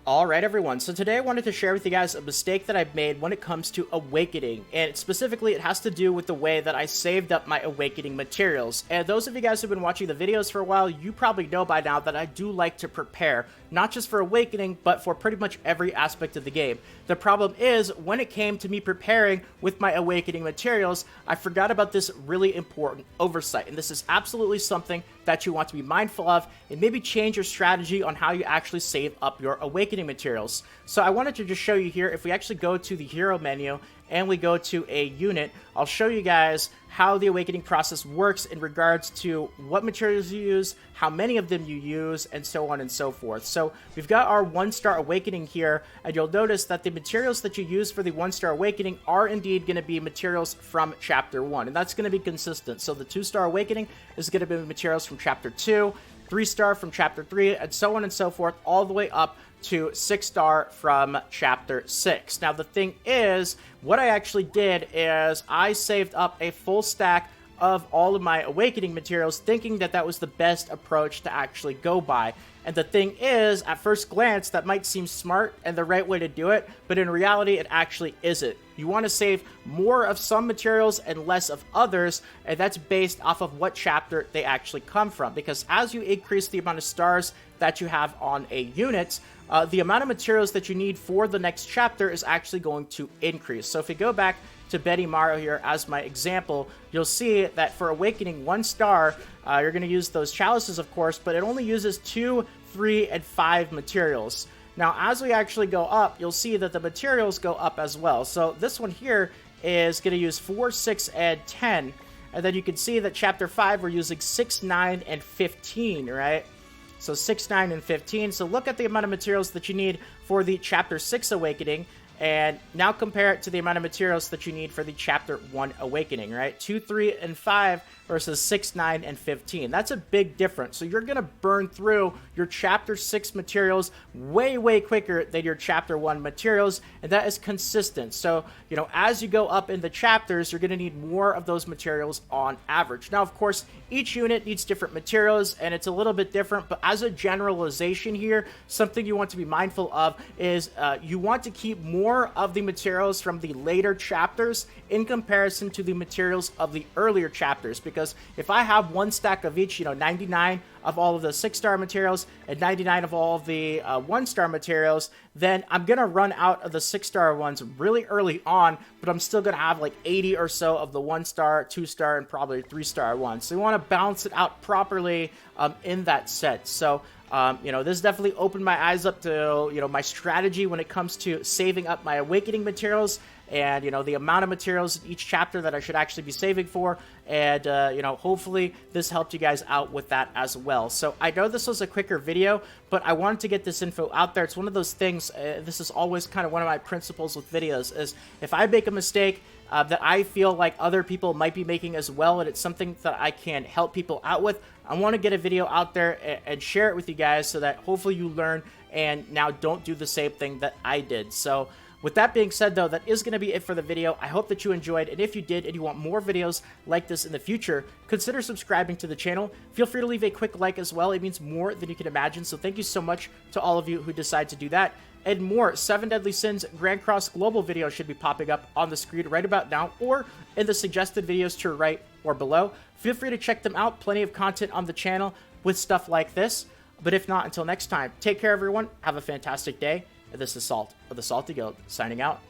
Alright everyone, so today I wanted to share with you guys a mistake that I've made when it comes to Awakening, and specifically it has to do with the way that I saved up my Awakening materials. And those of you guys who've been watching the videos for a while, you probably know by now that I do like to prepare, not just for Awakening, but for pretty much every aspect of the game. The problem is, when it came to me preparing with my Awakening materials, I forgot about this really important oversight, and this is absolutely something that you want to be mindful of, and maybe change your strategy on how you actually save up your Awakening materials. So I wanted to just show you here, if we actually go to the hero menu and we go to a unit, I'll show you guys how the Awakening process works in regards to what materials you use, how many of them you use, and so on and so forth. So we've got our 1-star Awakening here, and you'll notice that the materials that you use for the 1-star Awakening are indeed going to be materials from Chapter 1, and that's going to be consistent. So the 2-star Awakening is going to be materials from Chapter 2, 3-star from Chapter 3, and so on and so forth, all the way up to 6-star from Chapter 6. Now, the thing is, what I actually did is I saved up a full stack of all of my Awakening materials, thinking that that was the best approach to actually go by. And the thing is, at first glance, that might seem smart and the right way to do it, but in reality, it actually isn't. You want to save more of some materials and less of others, and that's based off of what chapter they actually come from. Because as you increase the amount of stars that you have on a unit, the amount of materials that you need for the next chapter is actually going to increase. So if we go back to Betty Mario here as my example, you'll see that for Awakening 1 star, you're going to use those chalices, of course, but it only uses 2, 3, and 5 materials. Now, as we actually go up, you'll see that the materials go up as well. So this one here is going to use 4, 6, and 10. And then you can see that Chapter 5, we're using 6, 9, and 15, right? So 6, 9, and 15. So look at the amount of materials that you need for the Chapter 6 Awakening, and now compare it to the amount of materials that you need for the Chapter 1 Awakening, right? 2, 3, and 5 versus 6, 9, and 15. That's a big difference. So you're going to burn through your Chapter 6 materials way, way quicker than your Chapter 1 materials, and that is consistent. So, you know, as you go up in the chapters, you're going to need more of those materials on average. Now, of course, each unit needs different materials, and it's a little bit different, but as a generalization here, something you want to be mindful of is you want to keep more of the materials from the later chapters in comparison to the materials of the earlier chapters, because if I have one stack of each, 99 of all of the 6-star materials and 99 of all of the 1-star materials, then I'm going to run out of the 6-star ones really early on, but I'm still going to have like 80 or so of the 1-star, 2-star, and probably 3-star ones. So you want to balance it out properly in that set. So this definitely opened my eyes up to, my strategy when it comes to saving up my Awakening materials and, the amount of materials in each chapter that I should actually be saving for. And, hopefully this helped you guys out with that as well. So I know this was a quicker video, but I wanted to get this info out there. It's one of those things, this is always kind of one of my principles with videos, is if I make a mistake that I feel like other people might be making as well, and it's something that I can help people out with, I want to get a video out there and share it with you guys so that hopefully you learn and now don't do the same thing that I did. So with that being said, though, that is going to be it for the video. I hope that you enjoyed, and if you did and you want more videos like this in the future, consider subscribing to the channel. Feel free to leave a quick like as well. It means more than you can imagine, so thank you so much to all of you who decide to do that. And more 7 Deadly Sins Grand Cross Global videos should be popping up on the screen right about now, or in the suggested videos to your right or below. Feel free to check them out. Plenty of content on the channel with stuff like this. But if not, until next time, take care, everyone. Have a fantastic day. And this is Salt of the Salty Guild, signing out.